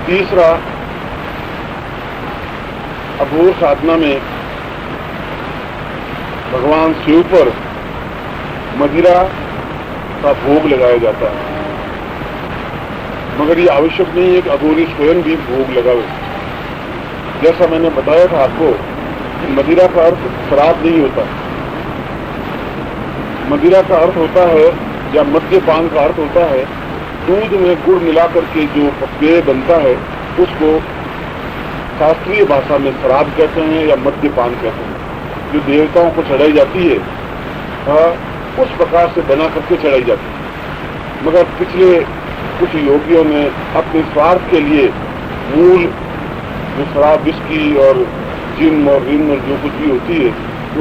तीसरा, अघोर साधना में भगवान शिव पर मदिरा का भोग लगाया जाता है, मगर ये आवश्यक नहीं है कि अघोरी स्वयं भी भोग लगावे। जैसा मैंने बताया था आपको कि मदिरा का अर्थ शराब नहीं होता। मदिरा का अर्थ होता है, या मद्यपान का अर्थ होता है, दूध में गुड़ मिलाकर के जो पेय बनता है उसको शास्त्रीय भाषा में शराब कहते हैं या मद्यपान कहते हैं। जो देवताओं को चढ़ाई जाती है उस प्रकार से बना करके चढ़ाई जाती है। मगर पिछले कुछ योगियों ने अपने स्वार्थ के लिए मूल जो शराब, विस्की और जिन और रिन और जो कुछ भी होती है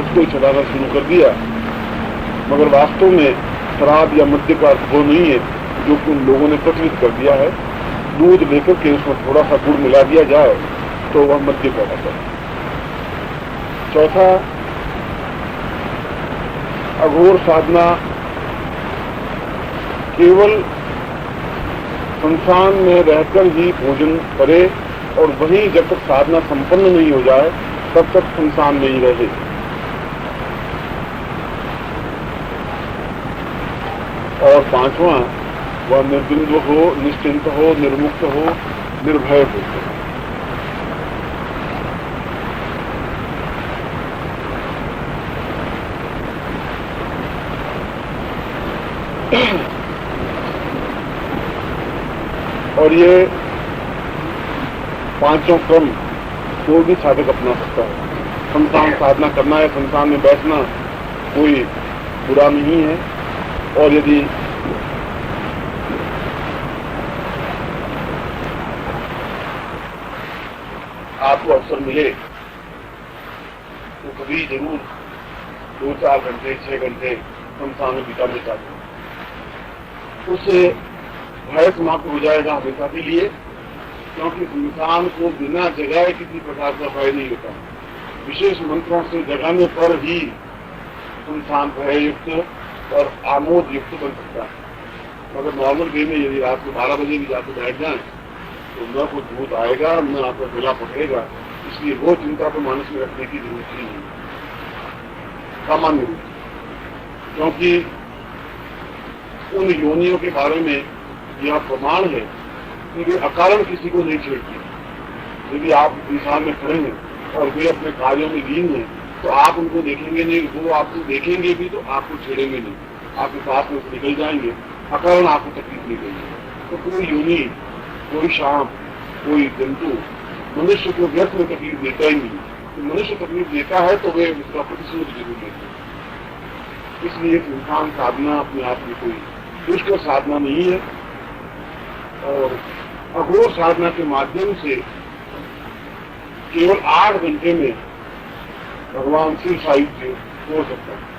उसको ही चढ़ाना शुरू कर दिया। मगर वास्तव में शराब या मद्य का अर्थ वो नहीं है जो कि उन लोगों ने प्रचलित कर दिया है। दूध लेकर के उसमें थोड़ा सा गुड़ मिला दिया जाए तो वह मद्य कहलाता है। चौथा, अघोर साधना केवल संसान में रहकर ही भोजन करे और वहीं जब तक साधना संपन्न नहीं हो जाए तब तक संसान में ही रहे। और पांचवा, वह निर्द्वंद्व हो, निश्चिंत हो, निर्मुक्त हो, निर्भय हो। और ये पांचों क्रम कोई भी साधक अपना सकता है। संसान साधना करना या संसान में बैठना कोई बुरा नहीं है। और यदि आपको अवसर मिले तो कभी जरूर 2-4 घंटे 6 घंटे संसान में बिताने चाहिए। उससे भय समाप्त हो जाएगा हमेशा के लिए, क्योंकि इंसान को बिना जगाए किसी प्रकार का भय नहीं होता। विशेष मंत्रों से जगाने पर ही इंसान भययुक्त और आमोद युक्त बन सकता है। मगर नॉर्मल वे में यदि रात को 12 बजे भी जाकर बैठ जाए तो न कोई भूत आएगा न आपका गला पकड़ेगा। इसलिए वो चिंता को मानस में रखने की जरूरत ही नहीं सामान्य रूप, क्योंकि उन योनियों के बारे में यह प्रमाण है कि वे अकारण किसी को नहीं छेड़ती। यदि आप इंसान में खड़े हैं और वे अपने कार्यों में लीन हैं तो आप उनको देखेंगे नहीं, वो आपको देखेंगे भी तो आपको छेड़ेंगे नहीं, आपके पास में निकल जाएंगे, अकारण आपको तकलीफ नहीं देंगे। तो कोई योनि, कोई सांप, कोई जंतु मनुष्य को व्यर्थ में तकलीफ देता ही नहीं। तो मनुष्य तकलीफ देता है तो वे उसका प्रतिशोध जरूर लेते हैं। इसलिए इंसान साधना अपने आप में कोई दुष्कर साधना नहीं है और अघोर साधना के माध्यम से केवल 8 घंटे में भगवान शिव साहित्य हो सकता है।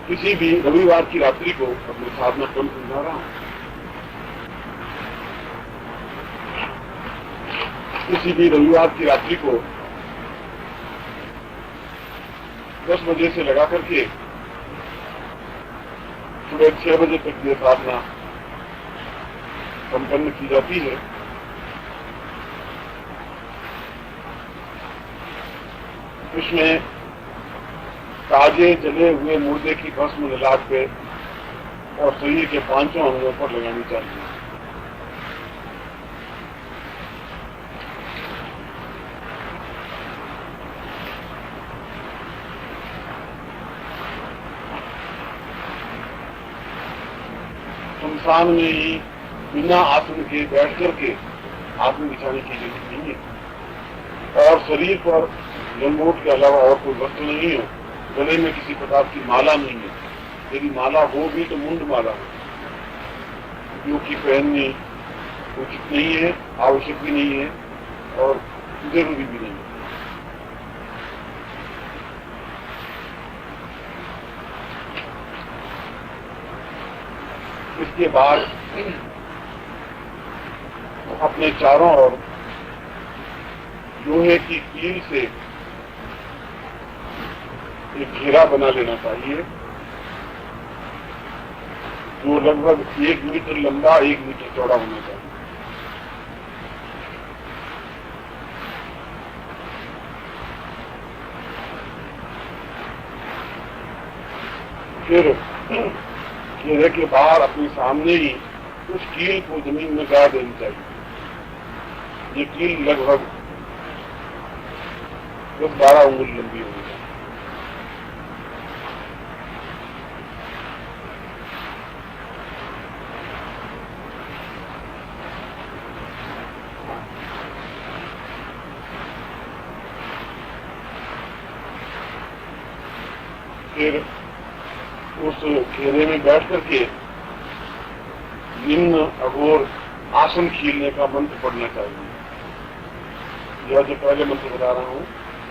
किसी भी रविवार की रात्रि को अपने साधना क्रम समझा रहा हूं। किसी भी रविवार की रात्रि को 10 बजे से लगा करके सुबह 6 बजे तक ये साधना संपन्न की जाती है। इसमें ताजे जले हुए मुर्दे की भस्म ललाट पे और शरीर के 5 अंगों पर लगानी चाहिए। संसान में ही बिना आसन के बैठ करके आसन बिछाने की जरूरत नहीं है और शरीर पर लंगोट के अलावा और कोई वस्तु नहीं है। गले में किसी प्रकार की माला नहीं है। यदि माला हो भी तो मुंड माला हो, जो कि पहननी उचित नहीं है, आवश्यक भी नहीं है और जरूरी भी नहीं है। इसके बाद अपने चारों ओर लोहे की कील से एक घेरा बना लेना चाहिए जो लगभग 1 मीटर लंबा 1 मीटर चौड़ा होना चाहिए। फिर घेरे के बाहर अपने सामने ही उस कील को जमीन में गाड़ देनी चाहिए। ये कील लगभग 10-12 उंगली लंबी होगी। फिर उस घेरे में बैठ करके निम्न अघोर आसन खीलने का मंत्र पढ़ना चाहिए। यह जो पहले मंत्र बता रहा हूँ,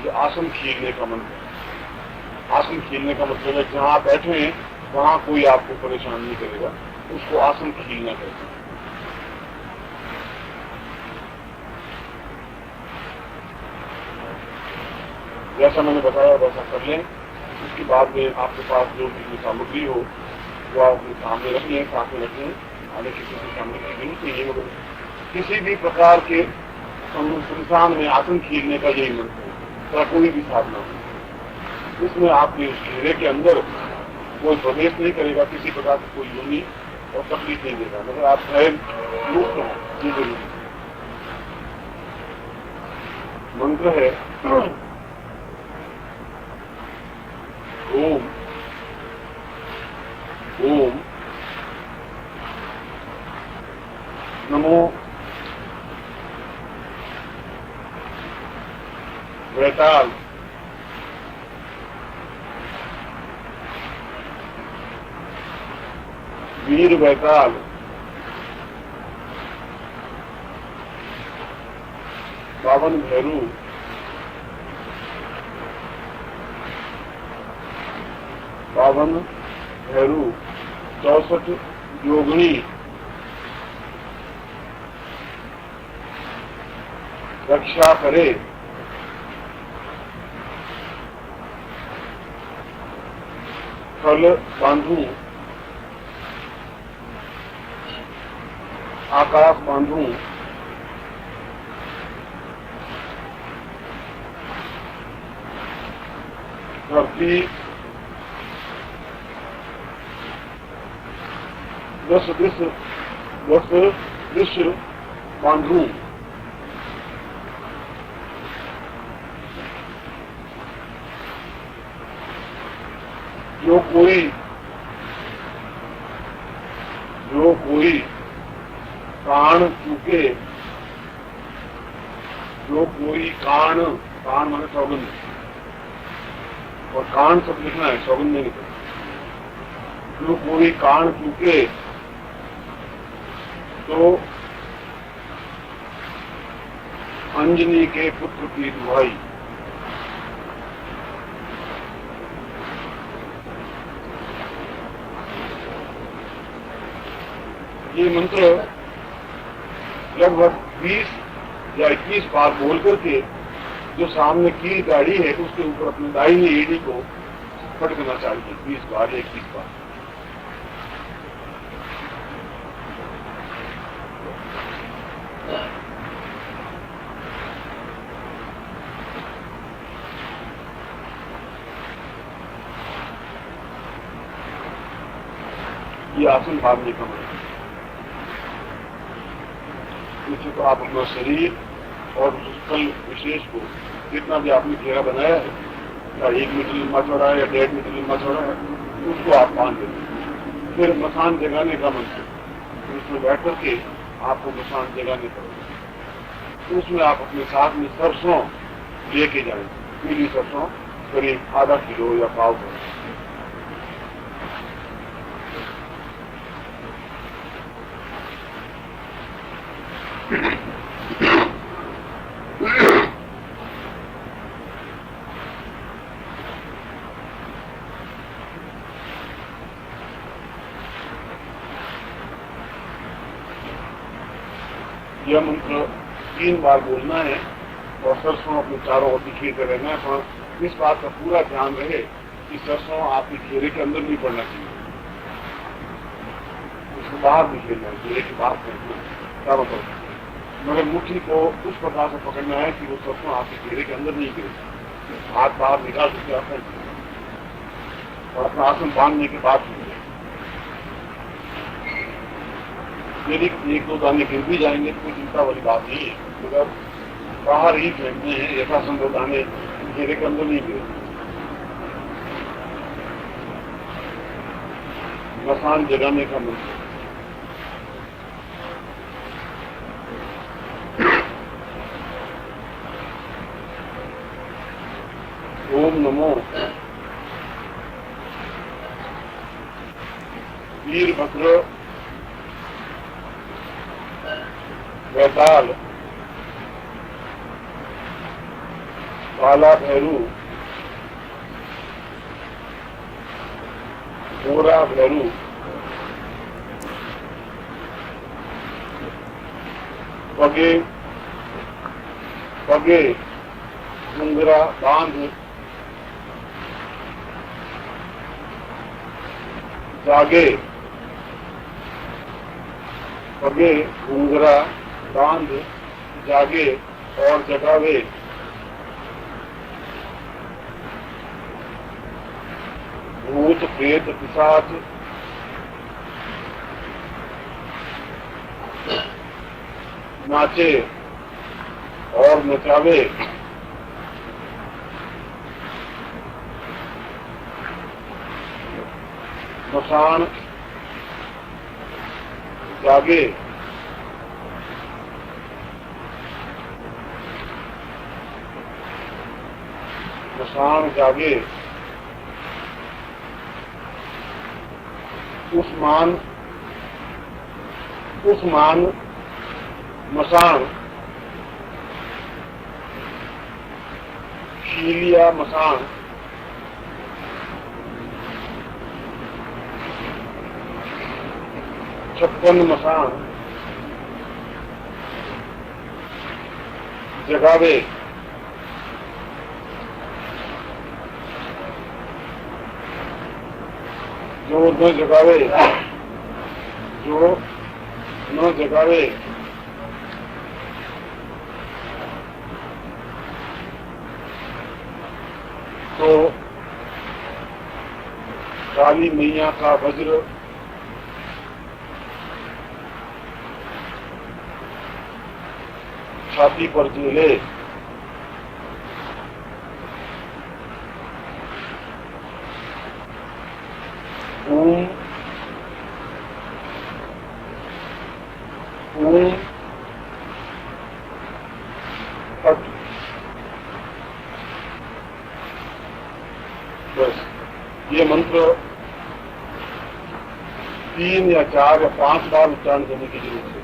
ये आसन खीलने का मंत्र है। आसन खीलने का मतलब है जहाँ आप बैठे हैं वहाँ कोई आपको परेशान नहीं करेगा, उसको आसन खीलना कहते हैं। जैसा मैंने बताया वैसा कर लें। उसके बाद में आपके पास जो भी सामग्री हो वो आप अपने सामने रखें, साथ में रखें। आने किसी की सामने की जरूरत नहीं है, मगर किसी भी प्रकार के संस्थान में आसन खीलने का यही मंत्र है या कोई भी साधना हो। इसमें आपके घेरे के अंदर कोई प्रवेश नहीं करेगा, किसी प्रकार की कोई योनि और तकलीफ नहीं देगा, मगर आप स्वयं मुक्त हो, ये जरूरी है। मंत्र है ओम ओम नमो वैताल वीर वैताल बावन भैरू बावन भैरू 64 योगिनी रक्षा करे। फल बांधू आकाश बांधू धरती 10 विश्व बांधू। जो कोई कान चूके, जो कोई कान माने सौगंध, और कान सब लिखना है, सौगंध नहीं लिखना। जो कोई कान चूके तो अंजनी के पुत्र की दुहाई। ये मंत्र लगभग 20 या 21 बार बोल करके जो सामने कील गाड़ी है उसके ऊपर अपनी दाहिनी एड़ी को पटकना चाहिए 20 बार या 21 बार। ये आसन भावने का मंत्र। इससे तो आप अपना शरीर और उस स्थल विशेष को जितना भी आपने घेरा बनाया है, या 1 मीटर लंबा चौड़ा है या 1.5 मीटर लंबा चौड़ा है, उसको आप बांध देते। फिर मसान जगाने का मंत्र, उसमें बैठ करके आपको मसान जगाने पड़ेगा। उसमें आप अपने साथ में सरसों लेके जाएं, पीली सरसों करीब आधा किलो या पाव किलो। यह मंत्र 3 बार बोलना है और सरसों अपने चारों ओर बिखेरते रहना है। पर इस बात का पूरा ध्यान रहे कि सरसों आपके घेरे के अंदर नहीं पड़ना चाहिए। तो बाहर निकलना है, घेरे की बात करना चारों तरफ, मगर मुट्ठी को उस प्रकार से पकड़ना है कि वो सरसों आपके घेरे के अंदर नहीं गिरे, हाथ बाहर निकाल सकते आप और अपना आसन बांधने के बाद यदि एक दो दाने गिर भी जाएंगे तो कोई चिंता वाली बात नहीं है, मगर बाहर ही फेंकने हैं, यथासंभव दाने घेरे के अंदर नहीं गिरे। मसान जगाने का मंत्र। ओम नमो वीरभद्र वैताल काला भैरू गोरा भैरू पगे पगे घुंघरा बांध जागे, पगे घुंघरा बांध जागे और जगावे, भूत प्रेत पिशाच नाचे और नचावे, मसान जागे, मसान जागे, उस्मान उस्मान मसान, शीलिया मसान, छप्पन मसान जगावे, जो न जगावे, जो न जगावे तो काली मैया का वज्र छाती पर झूले, ओम ओम फट। बस ये मंत्र 3 या 4 या 5 बार उच्चारण करने की जरूरत है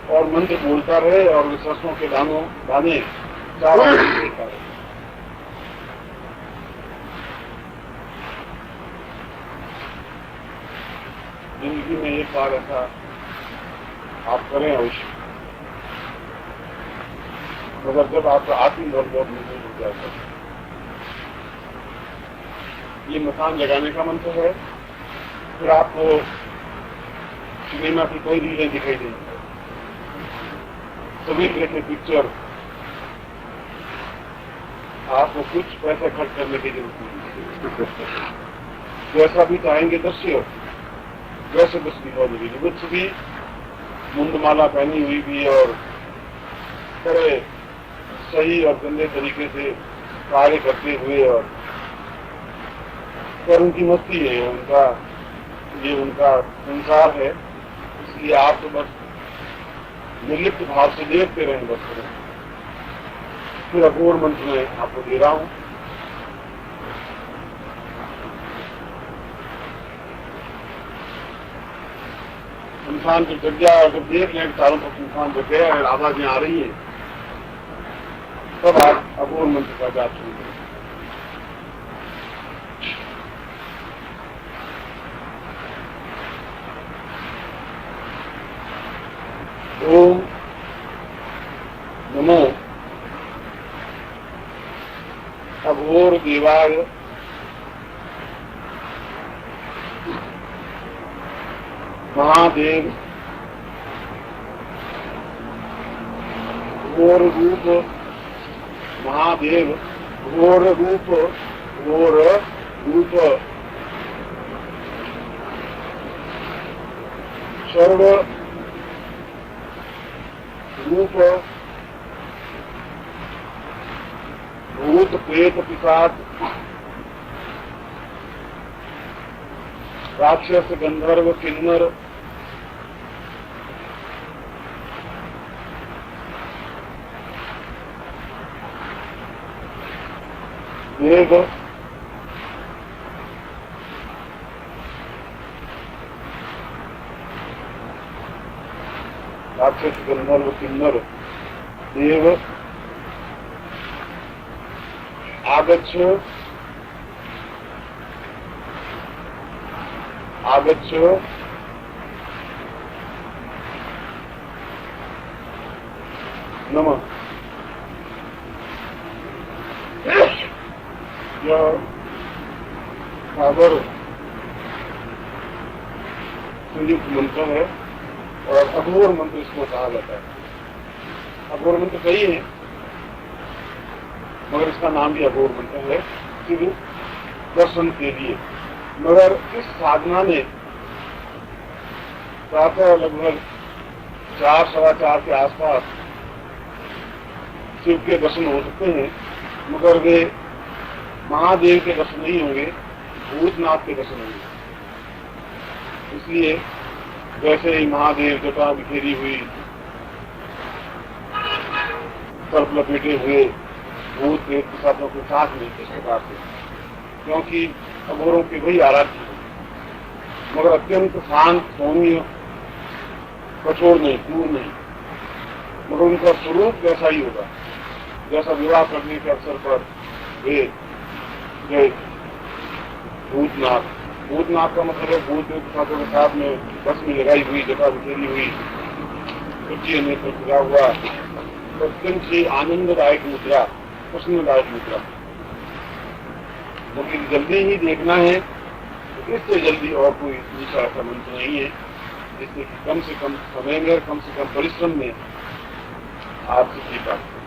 और मंत्र बोलता रहे और सरसों के दाने चारों बोलता रहे। जिंदगी में एक बार ऐसा आप करें अवश्य, मगर जब आपका आत्मबल बहुत मजबूत हो जाएगा। ये मकान जगाने का मंत्र है। फिर आपको सिनेमा की कोई रीलें दिखाई देंगी, सभी तरह के पिक्चर, आपको कुछ पैसे खर्च करने की जरूरत नहीं। जैसा भी चाहेंगे दृश्य वैसे कुछ दिखाई देगी। कुछ भी मुंडमाला पहनी हुई भी और बड़े सही और गंदे तरीके से कार्य करते हुए, और पर उनकी मस्ती है, ये उनका संसार है। इसलिए आप तो बस निर्लिप्त भाव से देखते रहें बस करें। फिर अपूर्व मंत्र में आपको दे रहा हूं। इंसान की जगह अगर देख लें चारों तरफ इंसान जग गया और आवाजें आ रही हैं, तब आप अपूर्व मंत्र का जाप शुरू करें। ओम नमो अघोर देवाय महादेव घोर रूप, महादेव घोर रूप, घोर रूप, सर्व रूप, भूत प्रेत पिशाच, राक्षस गंधर्व किन्नर, देव, राक्षस गंधर्व किन्नर, देव, आगच्छ, आगच्छ, नमः। यह सागर संयुक्त मंत्र है और अघोर मंत्र इसको कहा जाता है। अघोर मंत्र कई है मगर इसका नाम भी अघोर मंत्र है, सिर्फ दर्शन के लिए। मगर इस साधना में प्रातः लगभग 4, सवा 4 के आसपास शिव के दर्शन हो सकते हैं, मगर वे महादेव के दर्शन नहीं होंगे, भूतनाथ के दर्शन होंगे। इसलिए वैसे ही महादेव जटा बिखेरी हुई, सर्प लपेटे हुए भूत प्रेत पिशाचों के साथ में इस प्रकार से, क्योंकि अघोरों के वही आराध्य है, मगर अत्यंत शांत, सौम्य, कठोर नहीं, क्रूर नहीं, मगर उनका स्वरूप वैसा ही होगा जैसा विवाह करने के अवसर पर वे गए भूतनाथ। भूतनाथ का मतलब है भूत प्रेत पिशाचों के साथ में बस में लगाई हुई, जटा बिखेरी हुई, कुर्सी नेत्र खुला हुआ, अत्यंत ही आनंददायक मुद्रा, प्रसन्नदायक मुद्रा। क्योंकि जल्दी ही देखना है तो इससे जल्दी और कोई दूसरा ऐसा मंत्र नहीं है जिससे कि कम से कम समय में, कम से कम परिश्रम में आप सिद्धि प्राप्त करें।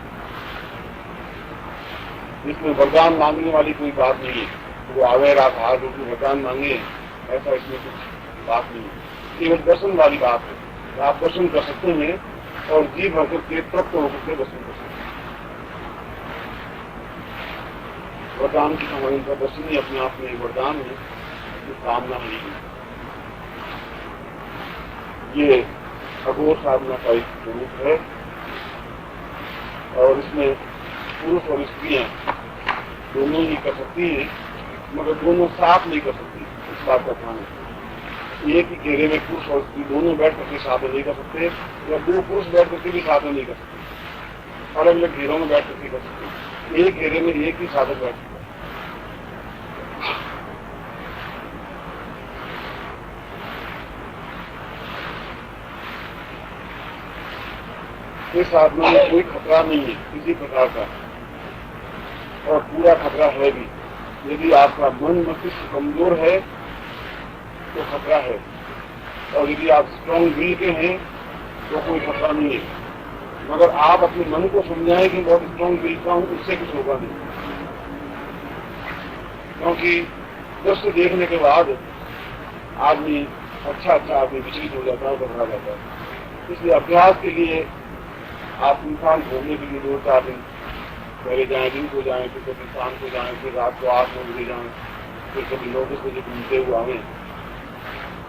इसमें वरदान मांगने वाली कोई बात नहीं है, वो आवे रात हाथ उठ वरदान मांगे, ऐसा इसमें कुछ बात नहीं है। केवल दर्शन वाली बात है, आप दर्शन कर सकते हैं और जी भर के तृप्त होकर के दर्शन कर सकते हैं। वरदान की हमारी का दर्शन ही अपने आप में एक वरदान है, कामना नहीं है। ये अघोर साधना का एक स्वरूप है और इसमें पुरुष और स्त्रियां दोनों ही कर सकती हैं, मगर दोनों साथ नहीं कर सकती। इस बात का ध्यान रखें। एक ही घेरे में पुरुष और स्त्री दोनों बैठ करके साधना नहीं कर सकते, या 2 पुरुष बैठ करके भी साधना नहीं कर सकते। अलग अलग घेरों में बैठ करके कर सकते। एक घेरे में एक ही साधक बैठ सकता है। इस साधना में कोई खतरा नहीं है किसी प्रकार का, और पूरा खतरा है भी। यदि आपका मन मस्तिष्क कमजोर है तो खतरा है, और यदि आप स्ट्रॉन्ग विल के हैं तो कोई खतरा नहीं है। मगर आप अपने मन को समझाएं कि बहुत स्ट्रॉन्ग विल का हूं, उससे कुछ होगा नहीं। क्योंकि दृश्य देखने के बाद आदमी अच्छा आदमी विचलित हो जाता है, घबरा जाता है। इसलिए अभ्यास के लिए आप इंसान घूमने के लिए 2-4 दिन पहले जाएं, दिन को जाएं, फिर कभी शाम को जाएं, फिर रात को 8-9 बजे जाएं, फिर कभी 9-10 बजे घूमते हुए आए,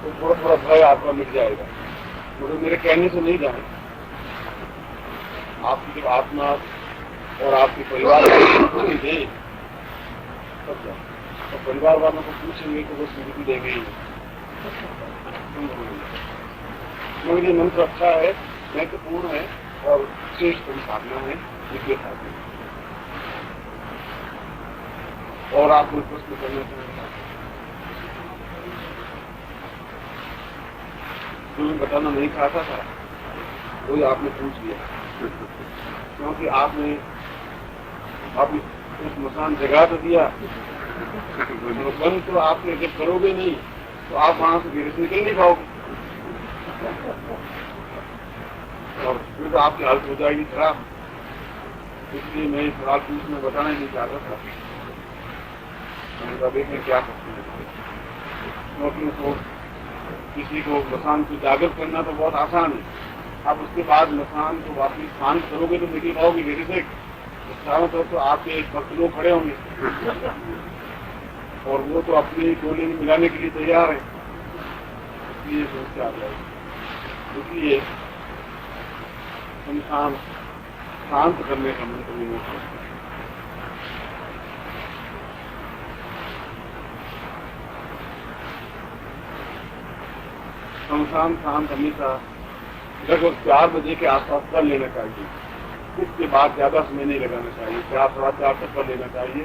तो थोड़ा थोड़ा भय आपका मिट जाएगा। मगर मेरे कहने से नहीं जाए। आपकी जब आत्मा और आपके परिवार वाले दें तब जाए, और परिवार वालों को पूछेंगे तो वो स्वीकृति देंगे ही। मगर ये मंत्र अच्छा है, महत्वपूर्ण है और श्रेष्ठ साधना है, विजय साधना। और आप कोई प्रश्न करना चाहेंगे जो मैं बताना नहीं चाहता था वही आपने पूछ लिया, क्योंकि आपने आप उस मकान जगा तो दिया, बंद तो आपने जब करोगे नहीं तो आप वहां से धीरे से निकल नहीं पाओगे। और फिर तो आपकी हालत हो जाएगी खराब। इसलिए मैं इस सवाल पूछने बताना ही नहीं चाहता था। मैंने कहा देखें क्या करते हैं, क्योंकि उसको किसी को मसान को जागृत करना तो बहुत आसान है। अब उसके बाद मसान को वापिस शांत करोगे तो देखिए पाओगे मेरे से चारों तरफ तो आपके एक भक्त लोग खड़े होंगे और वो तो अपनी टोली में मिलाने के लिए तैयार है। इसलिए समस्या आ जाएगी। इसलिए इंसान शांत करने का मंत्र नहीं हो सकता। शमशान शांत हमेशा लगभग 4 बजे के आसपास कर लेना चाहिए। इसके बाद ज्यादा समय नहीं लगाना चाहिए। 4 सवा 4 तक कर लेना चाहिए,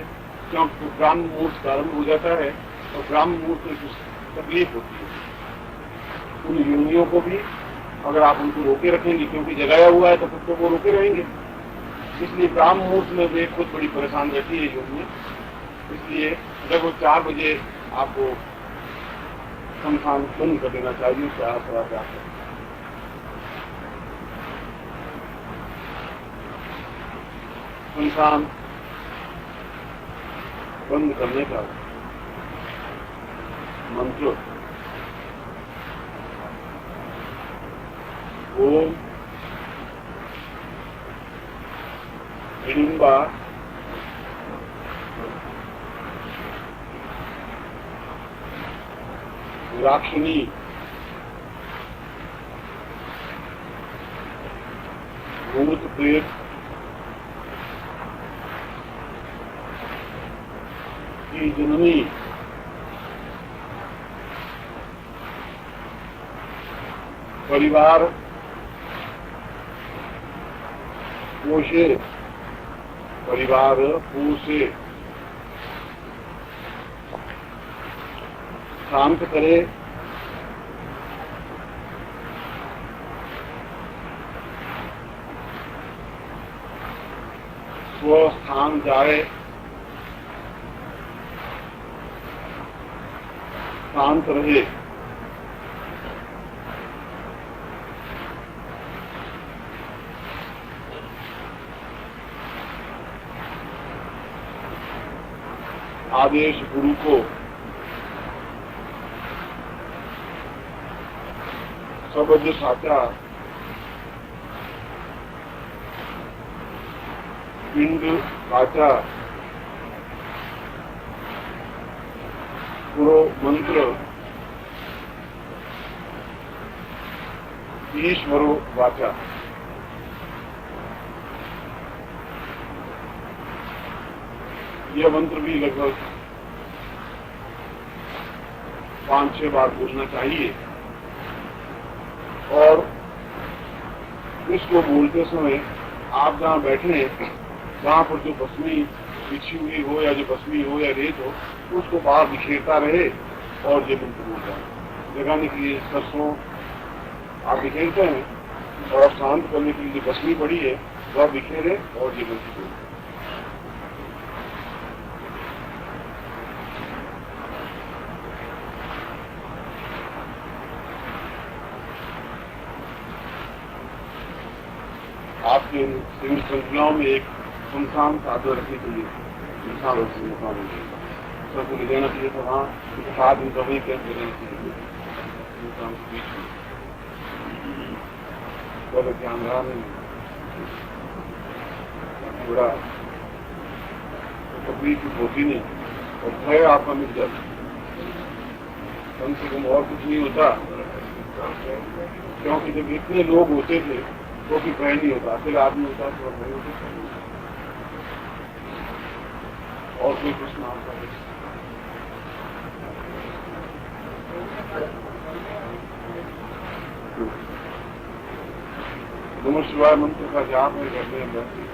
क्योंकि ब्राह्म मुहूर्त प्रारंभ हो जाता है और ब्राह्म मुहूर्त में कुछ तकलीफ होती है उन योनियों को भी। अगर आप उनको रोके रखेंगे, क्योंकि जगाया हुआ है तो खुद तो वो रोके रहेंगे। इसलिए ब्राह्म मुहूर्त में वे खुद बड़ी परेशान रहती है योनियां। इसलिए लगभग 4 बजे आपको शमशान बंद कर देना चाहिए। 4 सवा 4 तक शमशान बंद करने का मंत्र ओम हिडिंबा राक्षिणी भूत प्रेत की जननी परिवार पोषे शांत करे, स्वस्थान जाए, शांत रहे। आदेश गुरु को सबज साचा पिंड साचा गुरु मंत्र ईश्वरो वाचा। यह मंत्र भी लगभग 5-6 बार बोलना चाहिए और इसको बोलते समय आप जहाँ बैठे हैं वहाँ पर जो बसमी बिछी हुई हो या जो बसमी हो या रेत हो उसको बाहर बिखेरता रहे और ये मंत्र बोलता है। जगाने के लिए सरसों आप बिखेरते हैं और शांत करने के लिए जो बसमी पड़ी है वह बिखेरे और ये मंत्र बोलते हैं। आपके इन श्रृंखलाओं में एक शमशान साधु रखने के लिए इंसान और मुकाम सबको ले जाना चाहिए। तो वहाँ 7 दिन का वही कैंप ले जाना चाहिए इंसान के बीच में। बहुत ध्यान रहा नहीं थोड़ा तकलीफ होती नहीं और भय आपका मिट जाता। कम से कम और कुछ नहीं होता, क्योंकि जब इतने लोग होते थे तो भी भय नहीं होता। अकेला आदमी होता तो भय होता और कोई प्रश्न आता है। नमः शिवाय मंत्र का जाप में करने हैं।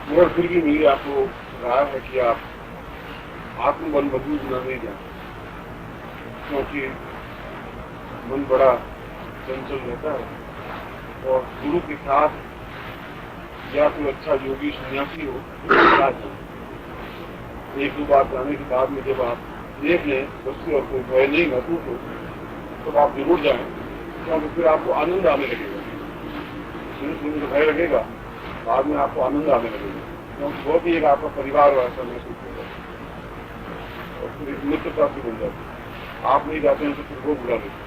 मगर फिर भी मेरी आपको राय है कि आप आत्मबल मजबूत न नहीं जाए, क्योंकि मन बड़ा चंचल रहता है और गुरु के साथ या कोई अच्छा योगी सन्यासी हो उसके साथ जाए। एक दो बार जाने के बाद में जब आप देख लें उससे और कोई भय नहीं महसूस हो तो आप जरूर जाएं, क्योंकि फिर आपको आनंद आने लगेगा। शुरू भय लगेगा, बाद में आपको आनंद आने लगेगा, क्योंकि वो भी एक आपका परिवार वैसा महसूस होगा और फिर एक मित्रता भी बन जाती है। आप नहीं जाते हैं तो फिर वो बुला लेते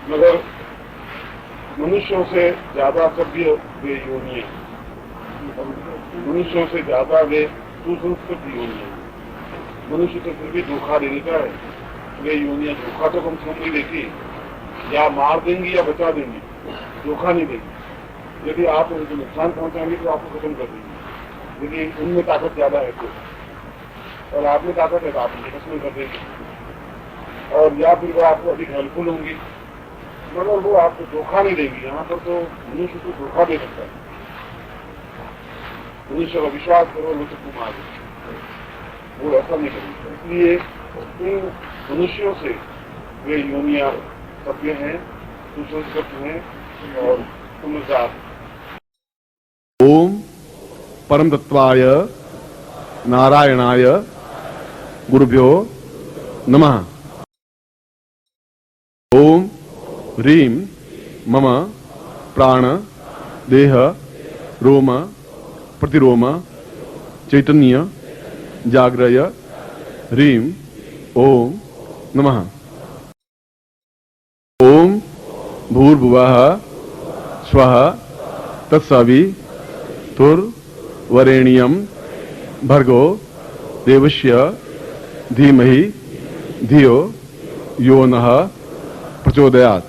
मगर मनुष्यों से ज्यादा सभ्य वे योनियां, मनुष्यों से ज्यादा वे सुसंस्कृत योनियां। मनुष्य तो फिर भी धोखा दे देता है, वे योनियां धोखा तो कम से कम नहीं देती, या मार देंगी या बचा देंगी, धोखा नहीं देंगी। यदि आप उनको नुकसान पहुंचाएंगे तो आपको खत्म कर देंगे। यदि उनमें ताकत ज्यादा है तो, और आप में ताकत है तो आप उनके खत्म कर देंगे, और या फिर वो आपको अधिक हेल्पफुल होंगी, मगर वो आपको धोखा नहीं देंगी। यहाँ पर तो मनुष्य को धोखा दे सकता है। मनुष्य का विश्वास करो वो तो तुम आगे, वो ऐसा नहीं करेंगे। इसलिए इन मनुष्यों से वे योनियां सभ्य हैं, सुसंस्कृत हैं और समझदार। ओम परम तत्वाय नारायणाय गुरुभ्यो नमः। ओम ह्रीं मम प्राण देह रोम प्रतिरोम चैतन्य जाग्रय ह्रीं ओम नमः। ओम भूर्भुवः स्वः तत्सवितुर्वरेण्यं भर्गो देवस्य धीमहि धियो यो नः प्रचोदयात्।